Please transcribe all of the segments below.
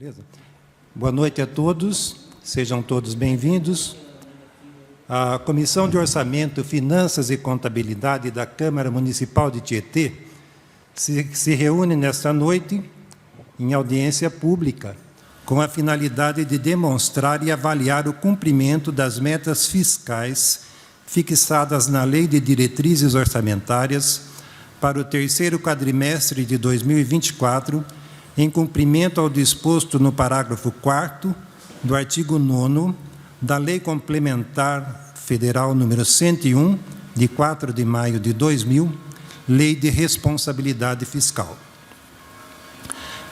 Beleza? Boa noite a todos, sejam todos bem-vindos. A Comissão de Orçamento, Finanças e Contabilidade da Câmara Municipal de Tietê se reúne nesta noite em audiência pública com a finalidade de demonstrar e avaliar o cumprimento das metas fiscais fixadas na Lei de Diretrizes Orçamentárias para o terceiro quadrimestre de 2024, em cumprimento ao disposto no parágrafo 4º do artigo 9º da Lei Complementar Federal número 101, de 4 de maio de 2000, Lei de Responsabilidade Fiscal.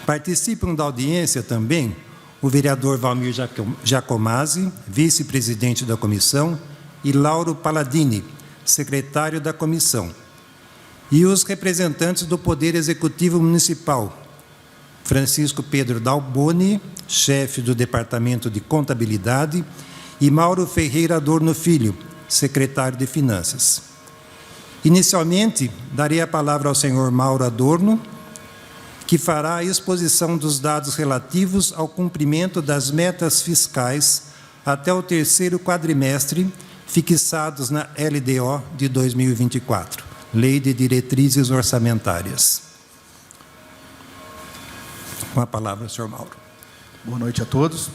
Participam da audiência também o vereador Valmir Giacomazzi, vice-presidente da comissão, e Lauro Palladini, secretário da comissão, e os representantes do Poder Executivo Municipal, Francisco Pedro Dalboni, chefe do Departamento de Contabilidade, e Mauro Ferreira Adorno Filho, secretário de Finanças. Inicialmente, darei a palavra ao senhor Mauro Adorno, que fará a exposição dos dados relativos ao cumprimento das metas fiscais até o terceiro quadrimestre, fixados na LDO de 2024, Lei de Diretrizes Orçamentárias. Com a palavra, senhor Mauro. Boa noite a todos.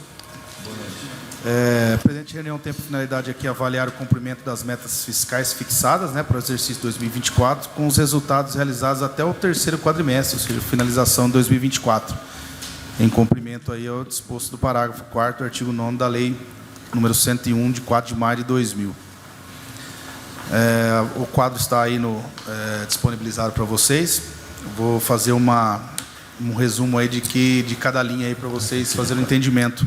Boa noite. Presente reunião tem por finalidade aqui avaliar o cumprimento das metas fiscais fixadas, para o exercício 2024, com os resultados realizados até o terceiro quadrimestre, ou seja, finalização de 2024, em cumprimento aí ao disposto do parágrafo 4º, artigo 9º da Lei número 101, de 4 de maio de 2000. O quadro está aí disponibilizado para vocês. Vou fazer um resumo aí de cada linha aí para vocês fazerem um entendimento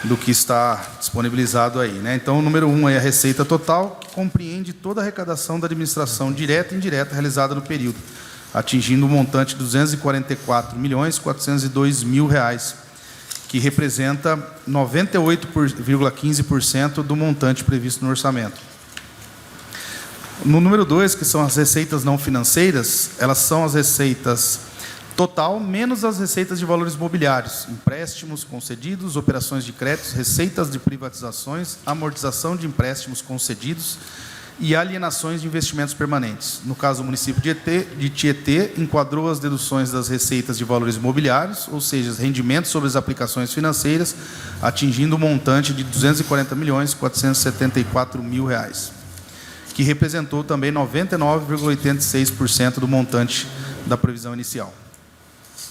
do que está disponibilizado aí, Então, o número 1 é a receita total, que compreende toda a arrecadação da administração direta e indireta realizada no período, atingindo o montante de R$ 244.402.000, que representa 98,15% do montante previsto no orçamento. No número 2, que são as receitas não financeiras, elas são as receitas total, menos as receitas de valores mobiliários, empréstimos concedidos, operações de créditos, receitas de privatizações, amortização de empréstimos concedidos e alienações de investimentos permanentes. No caso, o município de Tietê enquadrou as deduções das receitas de valores mobiliários, ou seja, os rendimentos sobre as aplicações financeiras, atingindo o montante de R$ 240.474.000, que representou também 99,86% do montante da previsão inicial.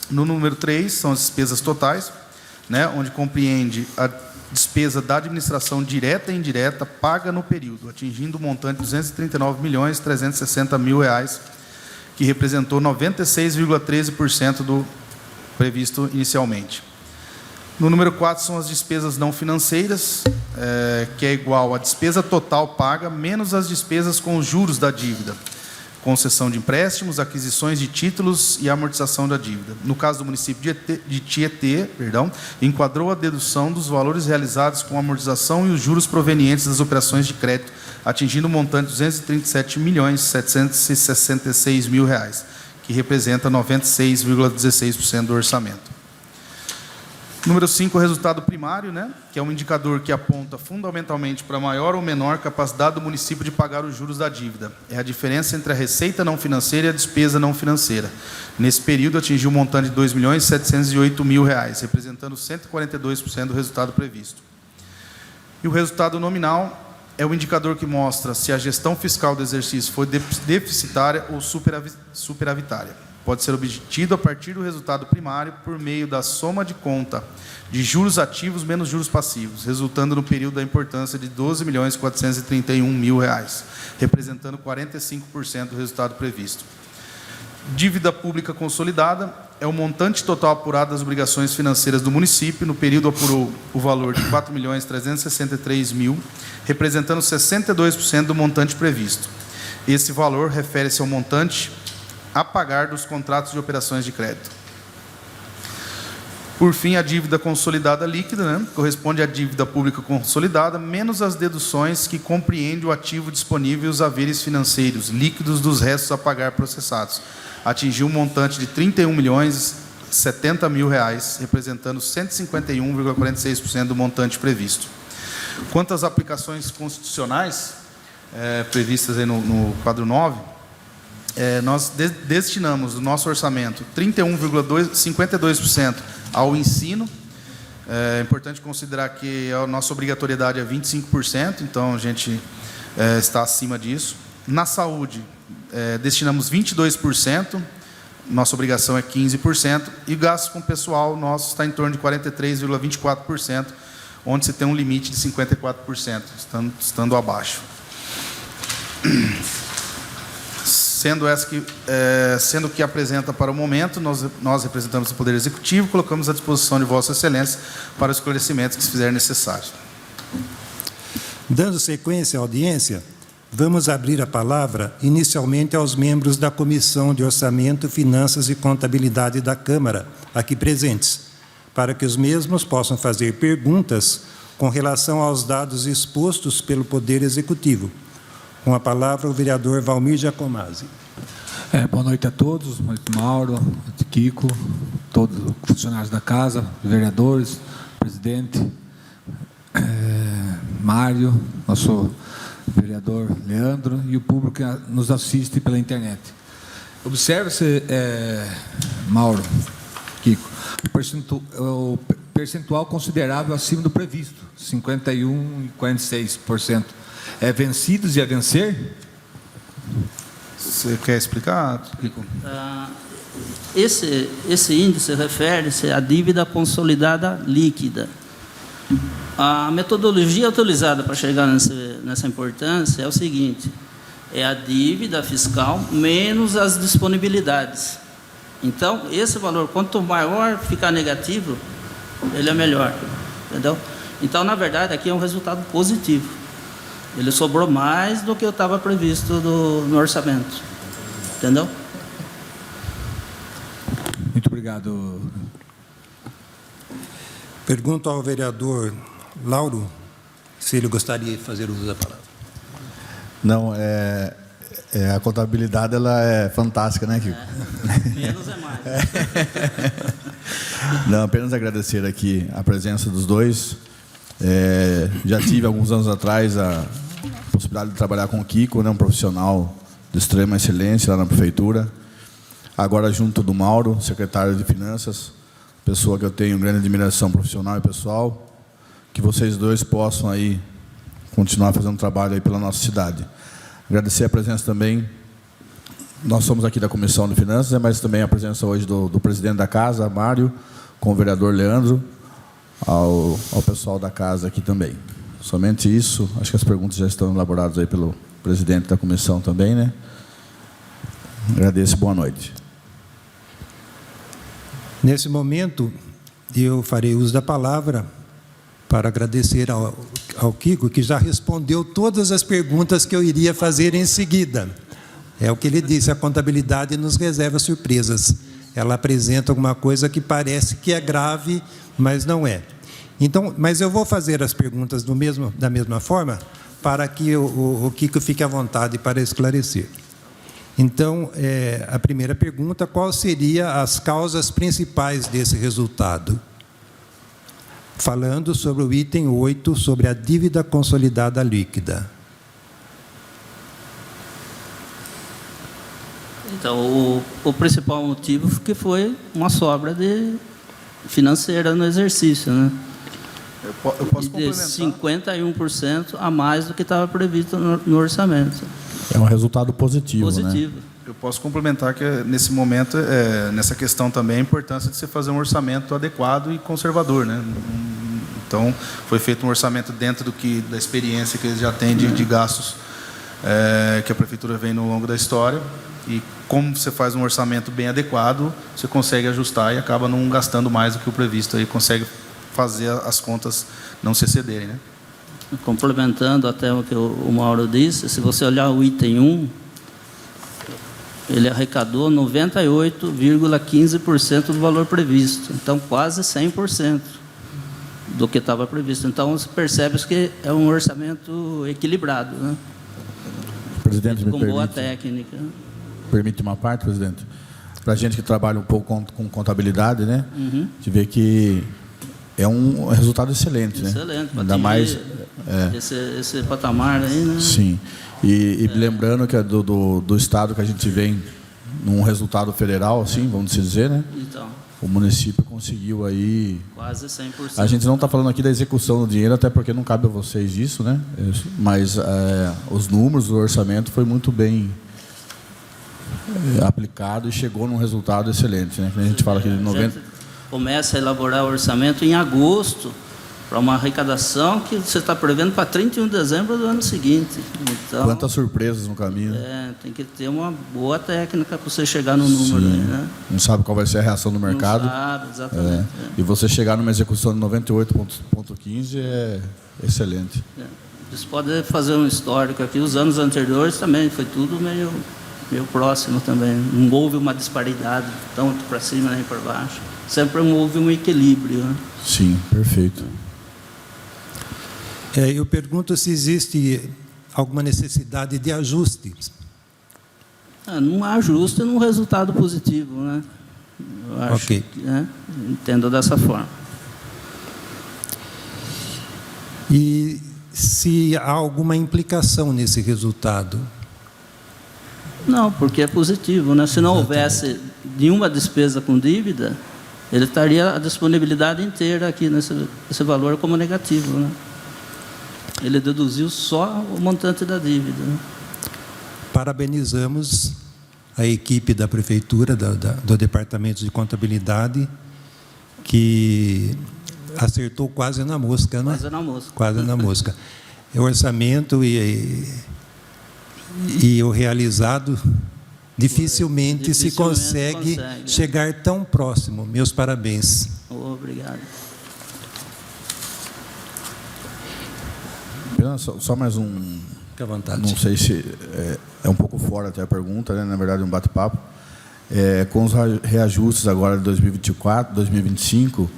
No número 3, são as despesas totais, onde compreende a despesa da administração direta e indireta paga no período, atingindo o montante de R$ 239.360.000, que representou 96,13% do previsto inicialmente. No número 4, são as despesas não financeiras, que é igual à despesa total paga, menos as despesas com os juros da dívida, concessão de empréstimos, aquisições de títulos e amortização da dívida. No caso do município de Tietê, enquadrou a dedução dos valores realizados com amortização e os juros provenientes das operações de crédito, atingindo o montante de R$ 237.766.000, que representa 96,16% do orçamento. Número 5, o resultado primário, que é um indicador que aponta fundamentalmente para maior ou menor capacidade do município de pagar os juros da dívida. É a diferença entre a receita não financeira e a despesa não financeira. Nesse período, atingiu um montante de R$ 2.708.000, representando 142% do resultado previsto. E o resultado nominal é o indicador que mostra se a gestão fiscal do exercício foi deficitária ou superavitária. Pode ser obtido a partir do resultado primário por meio da soma de conta de juros ativos menos juros passivos, resultando no período da importância de R$ 12.431.000, representando 45% do resultado previsto. Dívida pública consolidada é o montante total apurado das obrigações financeiras do município. No período apurou o valor de R$ 4.363.000, representando 62% do montante previsto. Esse valor refere-se ao montante a pagar dos contratos de operações de crédito. Por fim, a dívida consolidada líquida, corresponde à dívida pública consolidada, menos as deduções que compreende o ativo disponível e os haveres financeiros líquidos dos restos a pagar processados. Atingiu um montante de R$ R$70 mil, representando 151,46% do montante previsto. Quanto às aplicações constitucionais previstas aí no quadro 9, nós destinamos do nosso orçamento 31,52% ao ensino. É importante considerar que a nossa obrigatoriedade é 25%, então a gente está acima disso. Na saúde, destinamos 22%, nossa obrigação é 15%, e o gasto com pessoal nosso está em torno de 43,24%, onde se tem um limite de 54%, estando abaixo. Sendo que apresenta para o momento, nós representamos o Poder Executivo, colocamos à disposição de Vossa Excelência para os esclarecimentos que se fizerem necessários. Dando sequência à audiência, vamos abrir a palavra inicialmente aos membros da Comissão de Orçamento, Finanças e Contabilidade da Câmara, aqui presentes, para que os mesmos possam fazer perguntas com relação aos dados expostos pelo Poder Executivo. Com a palavra, o vereador Valmir Giacomazzi. Boa noite a todos, boa noite, Mauro, boa noite, Kiko, todos os funcionários da casa, vereadores, presidente, Mário, nosso vereador Leandro e o público que nos assiste pela internet. Observe-se, Mauro, Kiko, o percentual considerável acima do previsto, 51,46%. Vencidos e a vencer? Você quer explicar, Kiko? Esse índice refere-se à dívida consolidada líquida. A metodologia utilizada para chegar nessa importância é o seguinte: é a dívida fiscal menos as disponibilidades. Então, esse valor, quanto maior ficar negativo, ele é melhor, entendeu? Então, na verdade, aqui é um resultado positivo. Ele sobrou mais do que estava previsto no orçamento, entendeu? Muito obrigado. Pergunto ao vereador Lauro se ele gostaria de fazer uso da palavra. Não, a contabilidade ela é fantástica, né, Kiko? Menos é mais. Não, apenas agradecer aqui a presença dos dois. Já tive, alguns anos atrás, a possibilidade de trabalhar com o Kiko, né, um profissional de extrema excelência lá na prefeitura. Agora, junto do Mauro, secretário de Finanças, pessoa que eu tenho grande admiração profissional e pessoal, que vocês dois possam aí continuar fazendo trabalho aí pela nossa cidade. Agradecer a presença também, nós somos aqui da Comissão de Finanças, mas também a presença hoje do presidente da casa, Mário, com o vereador Leandro, ao pessoal da casa aqui também. Somente isso, acho que as perguntas já estão elaboradas aí pelo presidente da comissão também, né? Agradeço, boa noite. Nesse momento, eu farei uso da palavra para agradecer ao Kiko, que já respondeu todas as perguntas que eu iria fazer em seguida. É o que ele disse, a contabilidade nos reserva surpresas. Ela apresenta alguma coisa que parece que é grave, mas não é. Então, mas eu vou fazer as perguntas da mesma forma, para que o Kiko fique à vontade para esclarecer. Então, a primeira pergunta: qual seriam as causas principais desse resultado? Falando sobre o item 8, sobre a dívida consolidada líquida. Então, o principal motivo que foi uma sobra financeira no exercício, né? Eu posso de complementar? 51% a mais do que estava previsto no orçamento. É um resultado positivo, Positivo. né? Eu posso complementar que, nesse momento, nessa questão também, a importância de você fazer um orçamento adequado e conservador, né? Então, foi feito um orçamento dentro da experiência que eles já têm de gastos que a prefeitura vem no longo da história. E como você faz um orçamento bem adequado, você consegue ajustar e acaba não gastando mais do que o previsto. Aí consegue fazer as contas não se excederem, né? Complementando até o que o Mauro disse, se você olhar o item 1, ele arrecadou 98,15% do valor previsto. Então, quase 100% do que estava previsto. Então, você percebe que é um orçamento equilibrado, né? Presidente, com boa técnica. Permite uma parte, presidente? para a gente que trabalha um pouco com contabilidade, né? Uhum. A gente vê que é um resultado excelente, né? Excelente, para Ainda mais esse patamar aí, né? Sim. E lembrando que é do estado que a gente vem num resultado federal, assim, vamos dizer, né? Então, O município conseguiu aí. quase 100%. A gente não está falando aqui da execução do dinheiro, até porque não cabe a vocês isso, né? Mas os números do orçamento foi muito bem aplicado e chegou num resultado excelente, né? A gente fala que de 90. A gente começa a elaborar o orçamento em agosto, para uma arrecadação que você está prevendo para 31 de dezembro do ano seguinte. Então, Quantas surpresas no caminho, né? tem que ter uma boa técnica para você chegar no número aí, né? Não sabe qual vai ser a reação do mercado. Não sabe, exatamente. E você chegar numa execução de 98,15 é excelente. Vocês podem fazer um histórico aqui. Os anos anteriores também foi tudo meio próximo também. Não houve uma disparidade tanto para cima nem para baixo. Sempre houve um equilíbrio, né? Sim, perfeito. Eu pergunto se existe alguma necessidade de ajuste. Não há ajuste num resultado positivo, né? Eu acho Ok. que, entendo dessa forma. E se há alguma implicação nesse resultado? Não, porque é positivo, né? Se não houvesse nenhuma despesa com dívida, ele estaria a disponibilidade inteira aqui nesse valor como negativo, né? Ele deduziu só o montante da dívida, né? Parabenizamos a equipe da Prefeitura, do Departamento de Contabilidade, que acertou quase na mosca, né? Quase na mosca. Quase na mosca. O orçamento e o realizado dificilmente se consegue chegar tão próximo. Meus parabéns. Obrigado. Só mais um. Fique à vontade. Não sei se é um pouco fora até a pergunta, né? Na verdade, um bate-papo. Com os reajustes agora de 2024, 2025,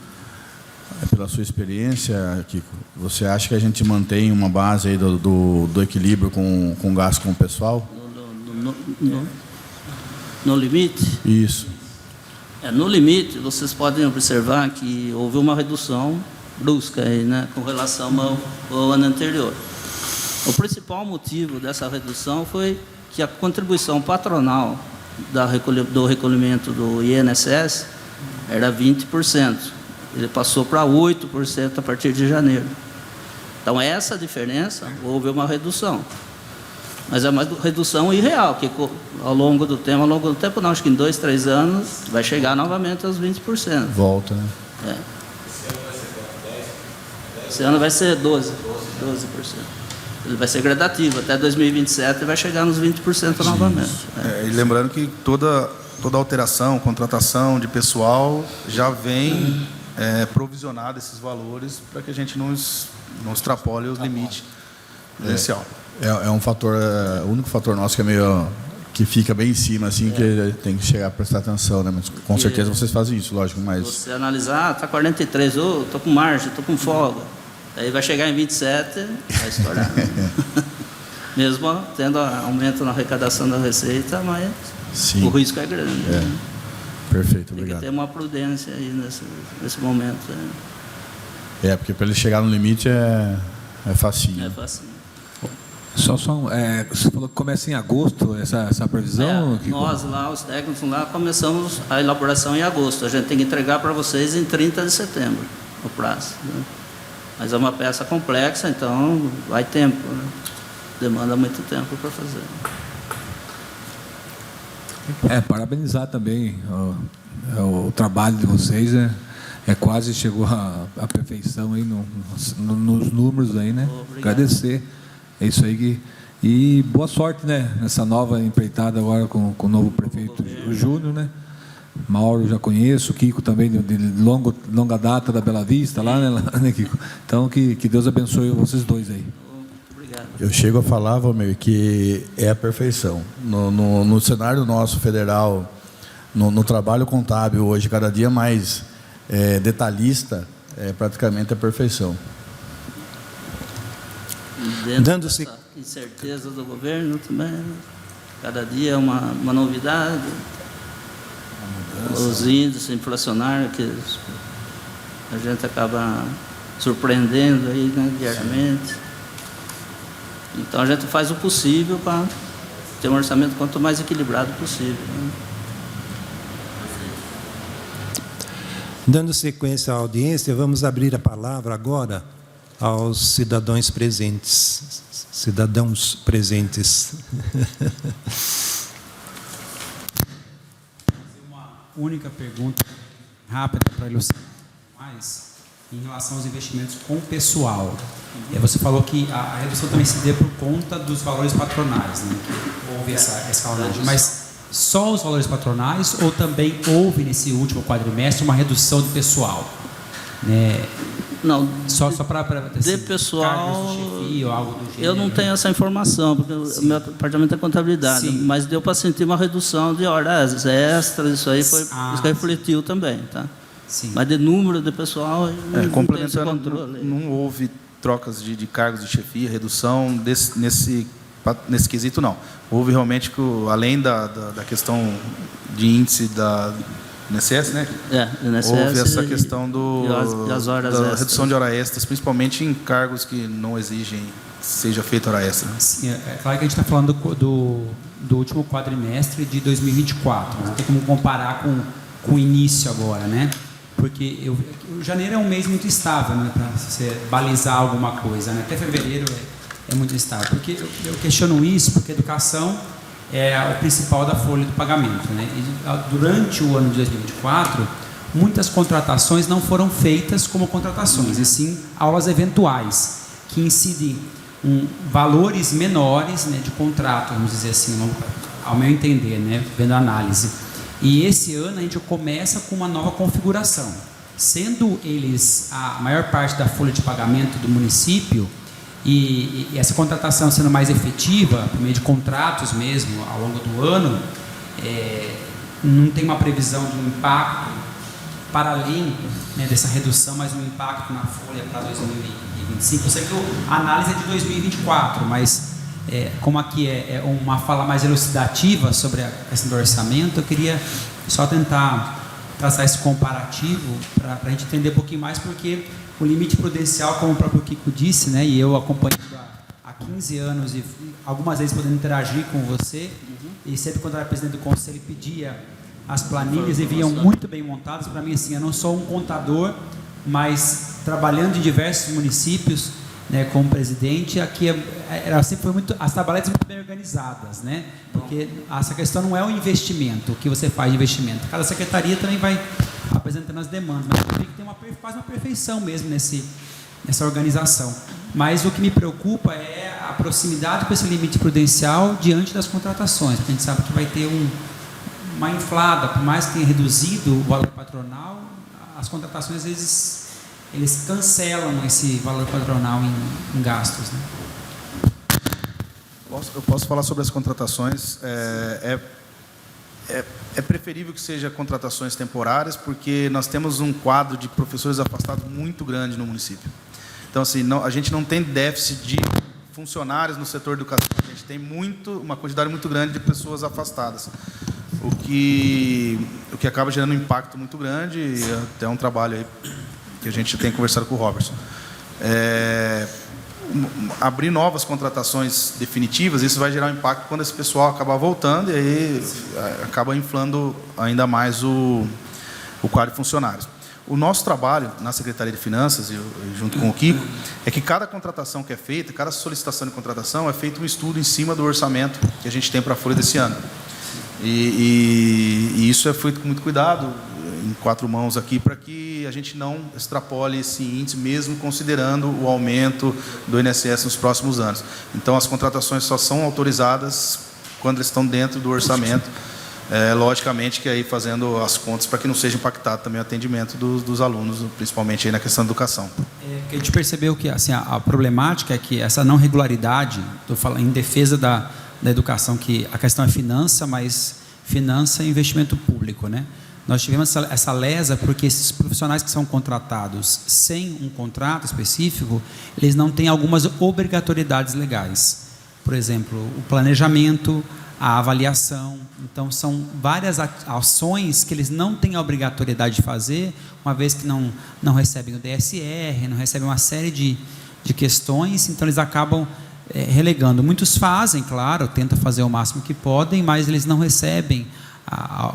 pela sua experiência, Kiko, você acha que a gente mantém uma base aí do equilíbrio com gasto com o pessoal? No limite? Isso. No limite, vocês podem observar que houve uma redução brusca aí, né, com relação ao ano anterior. O principal motivo dessa redução foi que a contribuição patronal do recolhimento do INSS era 20%. Ele passou para 8% a partir de janeiro. Então, essa diferença, houve uma redução. Mas é uma redução irreal, que ao longo do tempo, não, acho que em 2, 3 anos, vai chegar novamente aos 20%. Volta, né? Esse ano vai ser 12%. Ele vai ser gradativo, até 2027 vai chegar nos 20% novamente. E lembrando que toda alteração, contratação de pessoal já vem provisionado esses valores para que a gente não extrapole os limites inicial. É um fator, o único fator nosso que fica bem em cima, assim, que tem que chegar a prestar atenção, né? Mas com certeza vocês fazem isso, lógico, mas... Você analisar, está 43, estou com margem, estou com folga. Aí vai chegar em 27, vai estourar. Mesmo tendo aumento na arrecadação da receita, mas Sim. O risco é grande. Né? Perfeito, Tem obrigado. que ter uma prudência aí nesse momento. Porque para ele chegar no limite é facinho. É fácil. Você falou que começa em agosto essa previsão? Nós lá, os técnicos lá, começamos a elaboração em agosto. A gente tem que entregar para vocês em 30 de setembro, o prazo. Né? Mas é uma peça complexa, então vai tempo. Né? Demanda muito tempo para fazer. Parabenizar também o trabalho de vocês, né? Quase chegou à perfeição aí nos números aí, né? Obrigado. Agradecer. É isso aí. E boa sorte, né? Nessa nova empreitada agora com o novo prefeito Júnior, né? Mauro já conheço, Kiko também de longa data da Bela Vista lá, né, Kiko? Então que Deus abençoe vocês dois aí. Obrigado. Eu chego a falar, Valmir, que é a perfeição. No cenário nosso federal, no trabalho contábil hoje, cada dia mais detalhista, praticamente a perfeição. Dentro Dando-se- dessa incerteza do governo também, né? Cada dia é uma novidade. os índices inflacionários que a gente acaba surpreendendo aí, né, diariamente. Então a gente faz o possível para ter um orçamento quanto mais equilibrado possível, né? Dando sequência à audiência, vamos abrir a palavra agora aos cidadãos presentes. Uma única pergunta rápida para ilustrar mais em relação aos investimentos com o pessoal. Você falou que a redução também se deu por conta dos valores patronais, né? Que houve essa escalonagem, mas só os valores patronais ou também houve nesse último quadrimestre uma redução de pessoal, né? Não, só para de pessoal, de chefia ou algo do gênero. Eu não tenho essa informação, porque o meu departamento é contabilidade. Sim. Mas deu para sentir uma redução de horas extras, isso aí foi isso que refletiu também, tá? Sim. Mas de número de pessoal, não tem esse controle. Não houve trocas de cargos de chefia, redução nesse quesito, não. Houve realmente, além da questão de índice da INSS, né? INSS, houve essa questão das horas da extras. redução de horas extras, principalmente em cargos que não exigem que seja feita hora extra. Sim, é claro que a gente está falando do último quadrimestre de 2024. Não tem como comparar com o início agora, né? Porque o janeiro é um mês muito estável, né, para você balizar alguma coisa, né? Até fevereiro é muito estável. Porque eu questiono isso porque a educação é o principal da folha do pagamento, né? E durante o ano de 2024, muitas contratações não foram feitas como contratações, e sim aulas eventuais, que incidem valores menores, né, de contrato, vamos dizer assim, ao meu entender, né, vendo a análise. E esse ano a gente começa com uma nova configuração, sendo eles a maior parte da folha de pagamento do município, e essa contratação sendo mais efetiva, por meio de contratos mesmo, ao longo do ano, não tem uma previsão de um impacto para além, né, dessa redução, mas um impacto na folha para 2025. Eu sei que a análise é de 2024, mas como aqui é uma fala mais elucidativa sobre a questão do orçamento, eu queria só tentar traçar esse comparativo para a gente entender um pouquinho mais, porque o limite prudencial, como o próprio Kiko disse, né, e eu acompanhando há 15 anos e algumas vezes podendo interagir com você, e sempre quando eu era presidente do conselho pedia as planilhas e vinham muito bem montadas. Para mim, assim, eu não sou um contador, mas trabalhando em diversos municípios, né, como presidente, aqui sempre foi as tabeletas muito bem organizadas, né? Porque essa questão não é o investimento, o que você faz de investimento. Cada secretaria também vai apresentando as demandas, mas eu que tem quase uma perfeição mesmo nessa organização. Mas o que me preocupa é a proximidade com esse limite prudencial diante das contratações, porque a gente sabe que vai ter uma inflada, por mais que tenha reduzido o valor patronal, as contratações às vezes eles cancelam esse valor patronal em gastos, né? Eu posso falar sobre as contratações. É preferível que seja contratações temporárias, porque nós temos um quadro de professores afastados muito grande no município. Então, assim, a gente não tem déficit de funcionários no setor de educação. A gente tem uma quantidade muito grande de pessoas afastadas, o que acaba gerando um impacto muito grande, e até um trabalho aí que a gente tem conversado com o Robertson. Abrir novas contratações definitivas, isso vai gerar um impacto quando esse pessoal acabar voltando, e aí acaba inflando ainda mais o quadro de funcionários. O nosso trabalho na Secretaria de Finanças, junto com o Kiko, é que cada contratação que é feita, cada solicitação de contratação, é feito um estudo em cima do orçamento que a gente tem para a folha desse ano. E isso é feito com muito cuidado, em 4 mãos aqui, para que a gente não extrapole esse índice, mesmo considerando o aumento do INSS nos próximos anos. Então, as contratações só são autorizadas quando eles estão dentro do orçamento, logicamente que aí fazendo as contas para que não seja impactado também o atendimento dos alunos, principalmente aí na questão da educação. A gente percebeu que assim, a problemática é que essa não regularidade, estou falando em defesa da educação, que a questão é finança, mas finança e investimento público, né? Nós tivemos essa lesa porque esses profissionais que são contratados sem um contrato específico, eles não têm algumas obrigatoriedades legais. Por exemplo, o planejamento, a avaliação. Então, são várias ações que eles não têm a obrigatoriedade de fazer, uma vez que não recebem o DSR, não recebem uma série de questões, então eles acabam relegando. Muitos fazem, claro, tentam fazer o máximo que podem, mas eles não recebem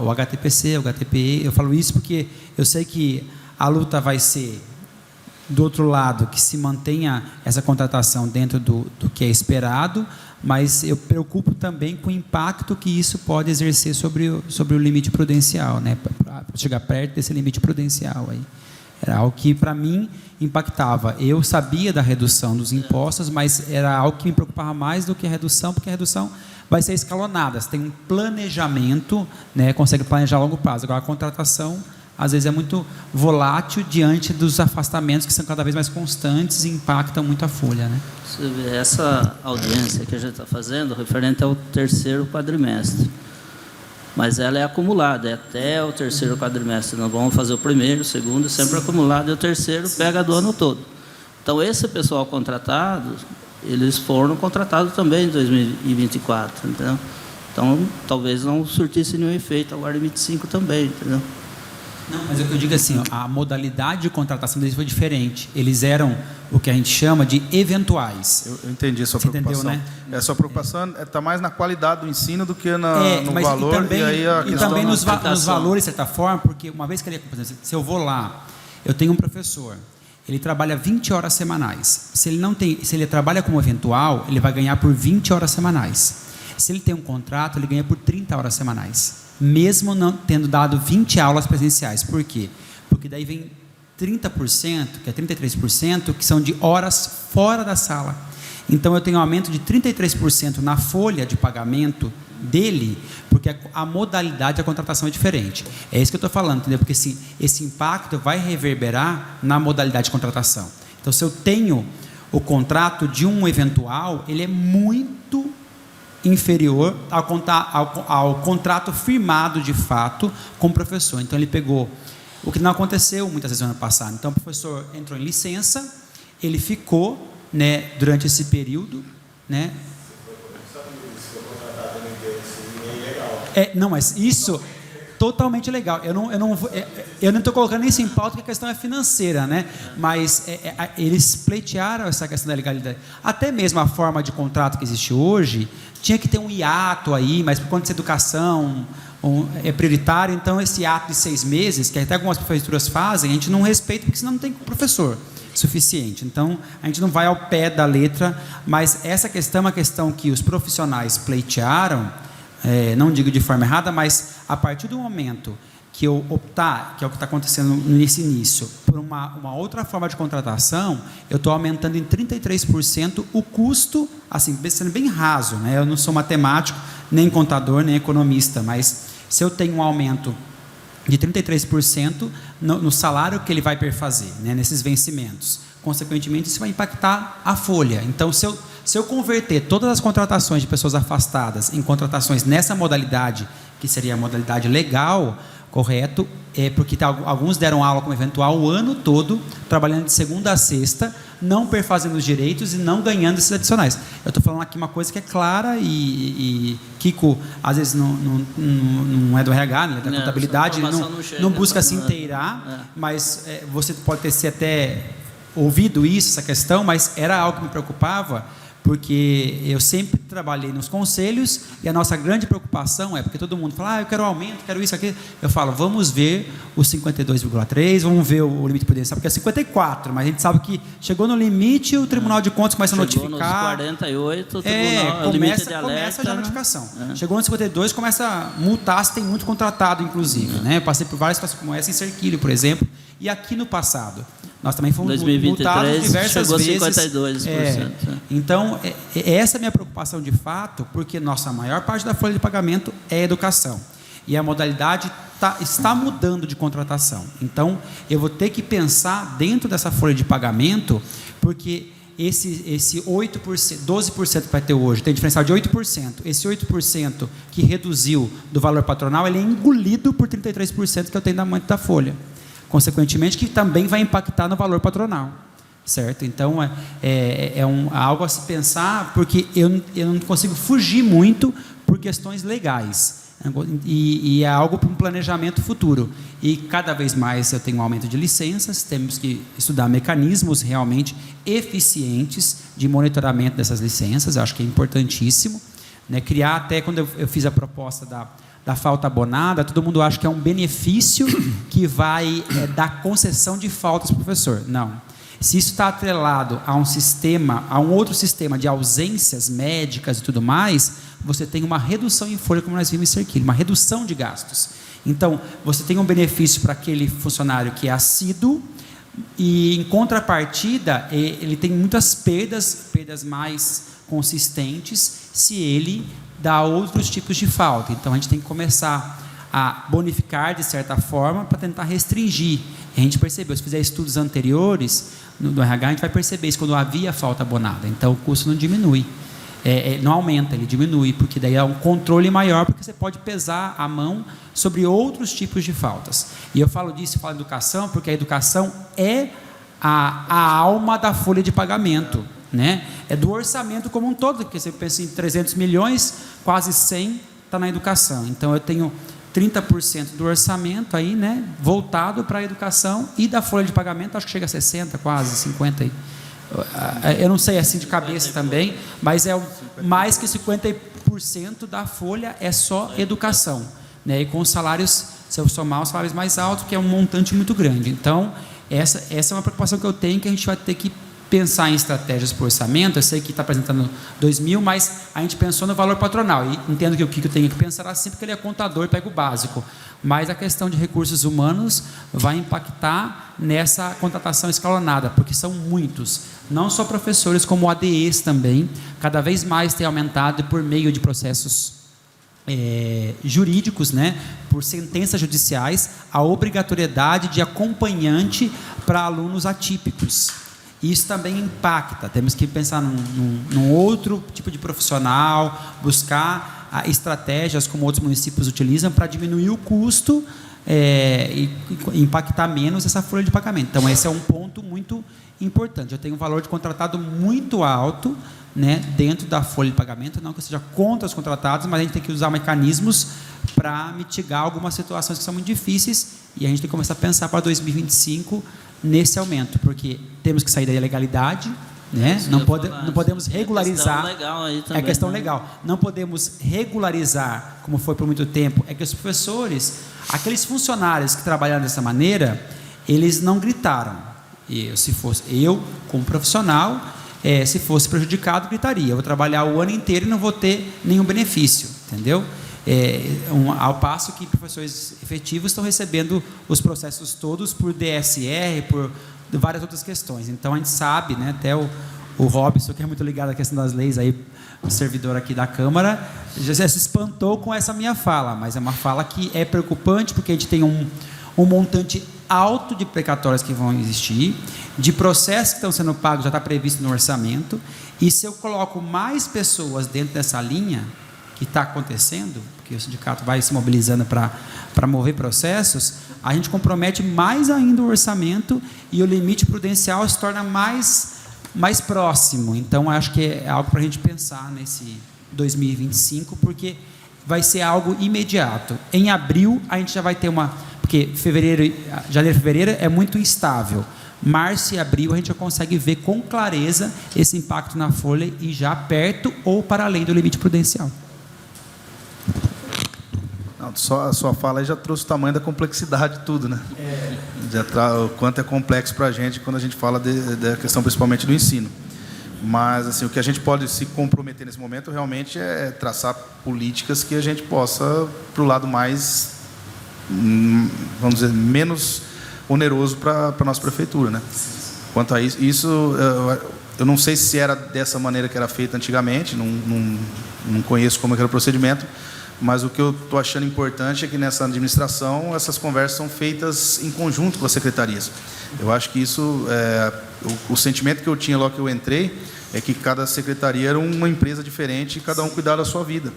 o HTPC, o HTPE. Eu falo isso porque eu sei que a luta vai ser do outro lado, que se mantenha essa contratação dentro do que é esperado, mas eu preocupo também com o impacto que isso pode exercer sobre o limite prudencial, né, para chegar perto desse limite prudencial aí. Era algo que, para mim, impactava. Eu sabia da redução dos impostos, mas era algo que me preocupava mais do que a redução, porque a redução vai ser escalonada. Você tem um planejamento, né, consegue planejar a longo prazo. Agora, a contratação, às vezes, é muito volátil diante dos afastamentos que são cada vez mais constantes e impactam muito a folha, né? Você vê, essa audiência que a gente está fazendo, referente ao terceiro quadrimestre. Mas ela é acumulada, é até o terceiro quadrimestre. Nós vamos fazer o primeiro, o segundo, sempre acumulado, e o terceiro pega do ano todo. Então, esse pessoal contratado, eles foram contratados também em 2024, entendeu? Então, talvez não surtisse nenhum efeito agora em 2025 também, entendeu? Não, mas o que eu digo assim, a modalidade de contratação deles foi diferente. Eles eram o que a gente chama de eventuais. Eu entendi a sua Você preocupação. entendeu, né? A sua preocupação está mais na qualidade do ensino do que no mas valor. E também nos valores, de certa forma, porque uma vez que ele, por exemplo, se eu vou lá, eu tenho um professor, ele trabalha 20 horas semanais. Se ele trabalha como eventual, ele vai ganhar por 20 horas semanais. Se ele tem um contrato, ele ganha por 30 horas semanais, mesmo não tendo dado 20 aulas presenciais. Por quê? Porque daí vem 30%, que é 33%, que são de horas fora da sala. Então, eu tenho um aumento de 33% na folha de pagamento dele, porque a modalidade da contratação é diferente. É isso que eu estou falando, entendeu? Porque esse impacto vai reverberar na modalidade de contratação. Então, se eu tenho o contrato de um eventual, ele é muito inferior ao contrato firmado de fato com o professor. Então, ele pegou o que não aconteceu muitas vezes no ano passado. Então, o professor entrou em licença, ele ficou, né, durante esse período, né? Não, mas isso totalmente legal. Eu não estou colocando isso em pauta, porque a questão é financeira, né? Mas eles pleitearam essa questão da legalidade. Até mesmo a forma de contrato que existe hoje tinha que ter um hiato aí, mas por conta de educação é prioritário, então esse hiato de 6 meses, que até algumas prefeituras fazem, a gente não respeita, porque senão não tem professor suficiente. Então, a gente não vai ao pé da letra, mas essa questão é uma questão que os profissionais pleitearam, não digo de forma errada, mas a partir do momento que eu optar, que é o que está acontecendo nesse início, por uma outra forma de contratação, eu estou aumentando em 33% o custo, assim, sendo bem raso, né? Eu não sou matemático, nem contador, nem economista, mas se eu tenho um aumento de 33% no salário que ele vai perfazer, né, nesses vencimentos, consequentemente isso vai impactar a folha. Então, se eu converter todas as contratações de pessoas afastadas em contratações nessa modalidade, que seria a modalidade legal, correto, porque alguns deram aula como eventual o ano todo, trabalhando de segunda a sexta, não perfazendo os direitos e não ganhando esses adicionais. Eu estou falando aqui uma coisa que é clara e Kiko, às vezes, não é do RH, né, da contabilidade, não busca se inteirar, mas você pode ter até ouvido isso, essa questão, mas era algo que me preocupava, porque eu sempre trabalhei nos conselhos e a nossa grande preocupação é, porque todo mundo fala, eu quero aumento, quero isso, aquilo. Eu falo, vamos ver o 52,3, vamos ver o limite prudencial, porque é 54, mas a gente sabe que chegou no limite, o Tribunal de Contas começa a notificar. Chegou nos 48, o Tribunal, limite de alerta, começa já a notificação. Chegou no 52, começa a multar se tem muito contratado, inclusive. Né? Eu passei por várias situações como essa em Serquilho, por exemplo, e aqui no passado. Nós também fomos 2023, multados diversas vezes. 52%. Então, essa é a minha preocupação de fato, porque nossa maior parte da folha de pagamento é educação. E a modalidade está mudando de contratação. Então, eu vou ter que pensar dentro dessa folha de pagamento, porque esse 8%, 12% que vai ter hoje, tem diferencial de 8%. Esse 8% que reduziu do valor patronal, ele é engolido por 33% que eu tenho da monta da folha. Consequentemente, que também vai impactar no valor patronal, certo? Então, algo a se pensar, porque eu não consigo fugir muito, porque questões legais. E é algo para um planejamento futuro. E cada vez mais eu tenho um aumento de licenças, temos que estudar mecanismos realmente eficientes de monitoramento dessas licenças, eu acho que é importantíssimo. Né? Criar, até quando eu fiz a proposta da falta abonada, todo mundo acha que é um benefício que vai dar concessão de faltas para o professor. Não. Se isso está atrelado a um sistema, a um outro sistema de ausências médicas e tudo mais, você tem uma redução em folha, como nós vimos em Cerquilho, uma redução de gastos. Então, você tem um benefício para aquele funcionário que é assíduo, e em contrapartida, ele tem muitas perdas mais consistentes, se ele dá outros tipos de falta. Então, a gente tem que começar a bonificar de certa forma para tentar restringir. A gente percebeu, se fizer estudos anteriores no RH, a gente vai perceber isso quando havia falta abonada. Então, o custo não diminui, não aumenta, ele diminui, porque daí é um controle maior, porque você pode pesar a mão sobre outros tipos de faltas. E eu falo disso, eu falo educação, porque a educação é a alma da folha de pagamento, né? É do orçamento como um todo, porque você pensa em 300 milhões, quase 100 está na educação. Então, eu tenho 30% do orçamento aí, né, voltado para a educação, e da folha de pagamento acho que chega a 60, quase 50. Eu não sei assim de cabeça também, mas é mais que 50% da folha é só educação, né? E com os salários, se eu somar os salários mais altos, que é um montante muito grande. Então, essa é uma preocupação que eu tenho, que a gente vai ter que pensar em estratégias para o orçamento. Eu sei que está apresentando 2.000, mas a gente pensou no valor patronal, e entendo que o que eu tenho que pensar assim, porque ele é contador, pega o básico, mas a questão de recursos humanos vai impactar nessa contratação escalonada, porque são muitos, não só professores, como ADEs também, cada vez mais tem aumentado por meio de processos jurídicos, né, por sentenças judiciais, a obrigatoriedade de acompanhante para alunos atípicos. Isso também impacta, temos que pensar num outro tipo de profissional, buscar estratégias como outros municípios utilizam para diminuir o custo e impactar menos essa folha de pagamento. Então, esse é um ponto muito importante. Eu tenho um valor de contratado muito alto, né, dentro da folha de pagamento, não que eu seja contra os contratados, mas a gente tem que usar mecanismos para mitigar algumas situações que são muito difíceis, e a gente tem que começar a pensar para 2025 nesse aumento, porque temos que sair da ilegalidade, né? Não podemos regularizar. É questão legal. Não podemos regularizar, como foi por muito tempo. É que os professores, aqueles funcionários que trabalharam dessa maneira, eles não gritaram. Se fosse eu, como profissional, se fosse prejudicado, gritaria. Eu vou trabalhar o ano inteiro e não vou ter nenhum benefício, entendeu? Ao passo que professores efetivos estão recebendo os processos todos por DSR, por várias outras questões. Então, a gente sabe, né, até o Robson, que é muito ligado à questão das leis, aí, o servidor aqui da Câmara, já se espantou com essa minha fala, mas é uma fala que é preocupante, porque a gente tem um montante alto de precatórios que vão existir, de processos que estão sendo pagos, já está previsto no orçamento, e se eu coloco mais pessoas dentro dessa linha que está acontecendo, porque o sindicato vai se mobilizando para mover processos, a gente compromete mais ainda o orçamento, e o limite prudencial se torna mais próximo. Então, acho que é algo para a gente pensar nesse 2025, porque vai ser algo imediato. Em abril, a gente já vai ter porque janeiro e fevereiro é muito instável. Março e abril, a gente já consegue ver com clareza esse impacto na folha, e já perto ou para além do limite prudencial. Só a sua fala aí já trouxe o tamanho da complexidade de tudo, né? O quanto é complexo para a gente quando a gente fala da questão principalmente do ensino. Mas, assim, o que a gente pode se comprometer nesse momento realmente é traçar políticas que a gente possa para o lado mais, vamos dizer, menos oneroso para a nossa prefeitura, né? Quanto a isso, eu não sei se era dessa maneira que era feito antigamente, não conheço como era o procedimento, mas o que eu estou achando importante é que nessa administração essas conversas são feitas em conjunto com as secretarias. Eu acho que isso, o sentimento que eu tinha logo que eu entrei, é que cada secretaria era uma empresa diferente e cada um cuidava da sua vida.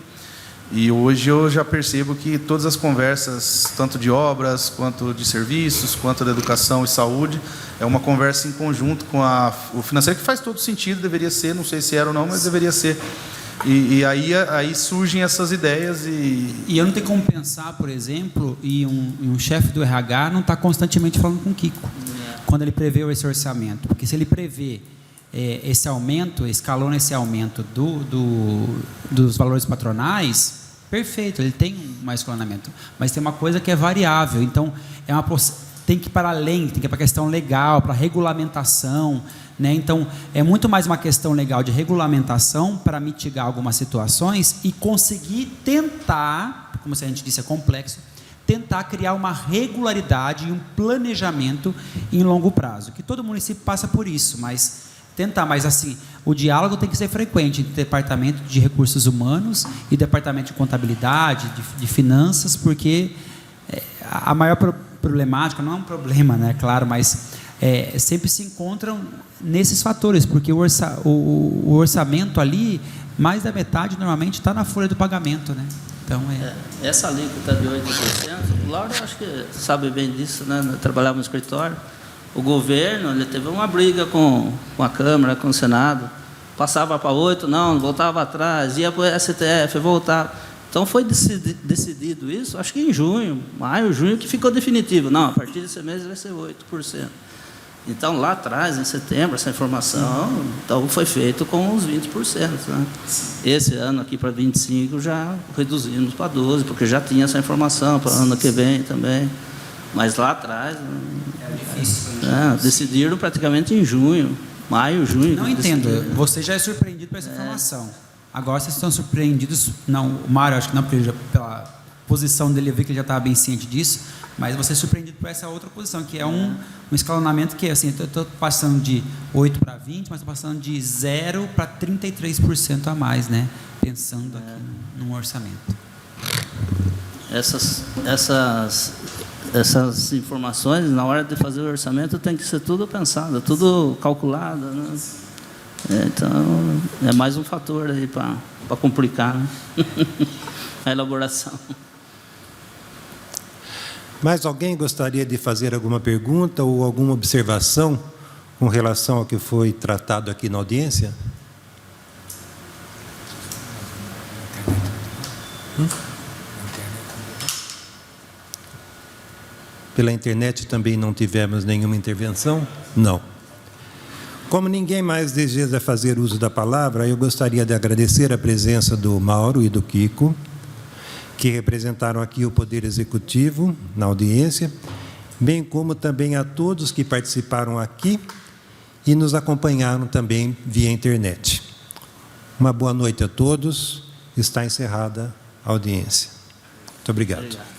E hoje eu já percebo que todas as conversas, tanto de obras, quanto de serviços, quanto da educação e saúde, é uma conversa em conjunto com o financeiro, que faz todo sentido, deveria ser, não sei se era ou não, mas deveria ser. E aí surgem essas ideias E eu não tenho como pensar, por exemplo, e um chefe do RH não está constantemente falando com o Kiko, quando ele prevê esse orçamento. Porque se ele prevê esse aumento, escalona esse aumento dos valores patronais, perfeito, ele tem um escalonamento. Mas tem uma coisa que é variável, então tem que ir para além, tem que ir para a questão legal, para a regulamentação, né? Então, é muito mais uma questão legal de regulamentação para mitigar algumas situações e conseguir tentar, como a gente disse, é complexo, tentar criar uma regularidade e um planejamento em longo prazo, que todo município passa por isso, mas assim, o diálogo tem que ser frequente entre o Departamento de Recursos Humanos e Departamento de Contabilidade, de Finanças, porque a maior problemática, não é um problema, né, claro, mas sempre se encontram nesses fatores, porque o orçamento ali, mais da metade normalmente está na folha do pagamento, né? Então, essa alíquota de 8%, o Lauro acho que sabe bem disso, né? Eu trabalhava no escritório. O governo, ele teve uma briga com a Câmara, com o Senado, passava para 8%, não, voltava atrás, ia para o STF, voltava. Então foi decidido isso, acho que em maio, junho, que ficou definitivo. Não, a partir desse mês vai ser 8%. Então, lá atrás, em setembro, essa informação então, foi feito com uns 20%. Né? Esse ano aqui para 25% já reduzimos para 12%, porque já tinha essa informação para o ano que vem também. Mas lá atrás, decidiram praticamente em maio, junho. Não entendo, você já é surpreendido por essa informação. Agora vocês estão surpreendidos, não, o Mário acho que não, porque pela posição dele eu vi que ele já estava bem ciente disso, mas você é surpreendido por essa outra posição, que é um escalonamento que, assim, eu estou passando de 8% para 20%, mas estou passando de 0% para 33% a mais, né? Pensando aqui num orçamento. Essas informações, na hora de fazer o orçamento, tem que ser tudo pensado, tudo calculado, né? Então, é mais um fator aí para complicar, né? A elaboração. Mais alguém gostaria de fazer alguma pergunta ou alguma observação com relação ao que foi tratado aqui na audiência? Pela internet também não tivemos nenhuma intervenção? Não. Como ninguém mais deseja fazer uso da palavra, eu gostaria de agradecer a presença do Mauro e do Kiko, que representaram aqui o Poder Executivo na audiência, bem como também a todos que participaram aqui e nos acompanharam também via internet. Uma boa noite a todos. Está encerrada a audiência. Muito obrigado.